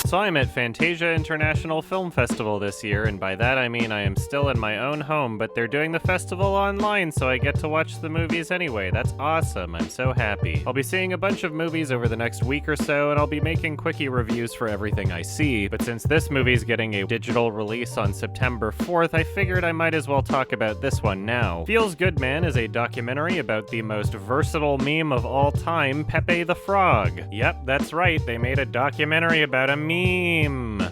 So I'm at Fantasia International Film Festival this year, and by that I mean I am still in my own home, but they're doing the festival online, so I get to watch the movies anyway. That's awesome. I'm so happy. I'll be seeing a bunch of movies over the next week or so, and I'll be making Quickie reviews for everything I see, but since this movie's getting a digital release on September 4th, I figured I might as well talk about this one now. Feels Good Man is a documentary about the most versatile meme of all time, Pepe the Frog. Yep, that's right, they made a documentary about a meme.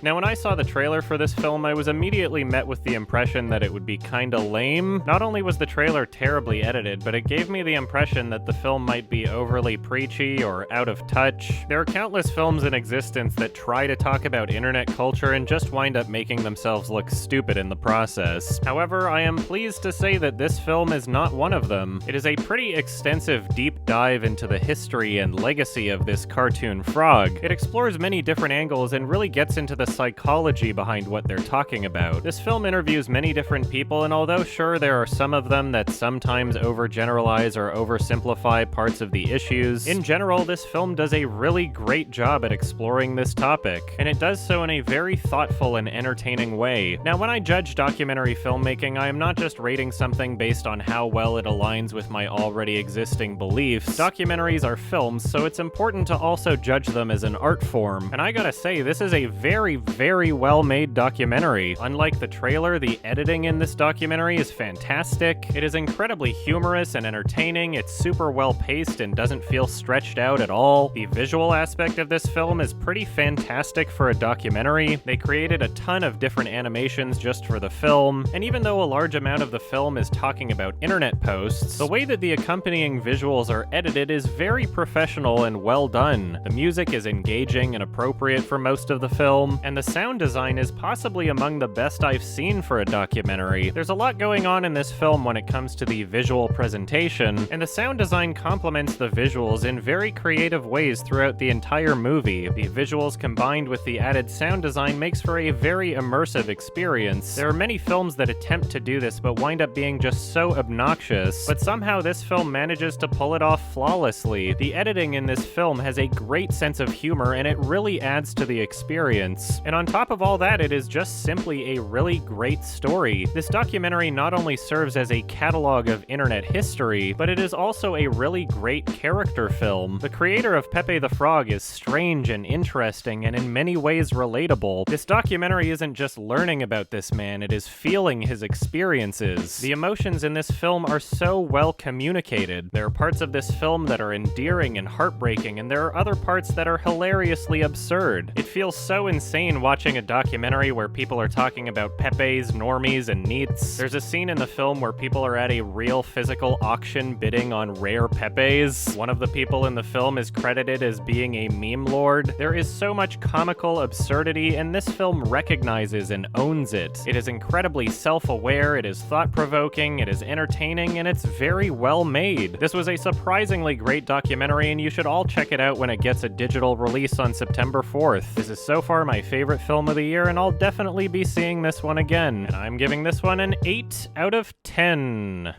Now, when I saw the trailer for this film, I was immediately met with the impression that it would be kinda lame. Not only was the trailer terribly edited, but it gave me the impression that the film might be overly preachy or out of touch. There are countless films in existence that try to talk about internet culture and just wind up making themselves look stupid in the process. However, I am pleased to say that this film is not one of them. It is a pretty extensive deep dive into the history and legacy of this cartoon frog. It explores many different angles and really gets into the psychology behind what they're talking about. This film interviews many different people, and although sure there are some of them that sometimes overgeneralize or oversimplify parts of the issues, in general this film does a really great job at exploring this topic, and it does so in a very thoughtful and entertaining way. Now, when I judge documentary filmmaking, I am not just rating something based on how well it aligns with my already existing beliefs. Documentaries are films, so it's important to also judge them as an art form, and I gotta say, this is a very well-made documentary. Unlike the trailer, the editing in this documentary is fantastic. It is incredibly humorous and entertaining. It's super well-paced and doesn't feel stretched out at all. The visual aspect of this film is pretty fantastic for a documentary. They created a ton of different animations just for the film, and even though a large amount of the film is talking about internet posts, the way that the accompanying visuals are edited is very professional and well done. The music is engaging and appropriate for most of the film, and the sound design is possibly among the best I've seen for a documentary. There's a lot going on in this film when it comes to the visual presentation, and the sound design complements the visuals in very creative ways throughout the entire movie. The visuals combined with the added sound design makes for a very immersive experience. There are many films that attempt to do this but wind up being just so obnoxious, but somehow this film manages to pull it off flawlessly. The editing in this film has a great sense of humor, and it really adds to the experience. And on top of all that, it is just simply a really great story. This documentary not only serves as a catalog of internet history, but it is also a really great character film. The creator of Pepe the Frog is strange and interesting and in many ways relatable. This documentary isn't just learning about this man, it is feeling his experiences. The emotions in this film are so well communicated. There are parts of this film that are endearing and heartbreaking, and there are other parts that are hilariously absurd. It feels so insane watching a documentary where people are talking about Pepes, normies, and neats. There's a scene in the film where people are at a real physical auction bidding on rare Pepes. One of the people in the film is credited as being a meme lord. There is so much comical absurdity, and this film recognizes and owns it. It is incredibly self-aware, it is thought-provoking, it is entertaining, and it's very well made. This was a surprisingly great documentary, and you should all check it out when it gets a digital release on September 4th. This is so far my favorite film of the year, and I'll definitely be seeing this one again. And I'm giving this one an 8 out of 10.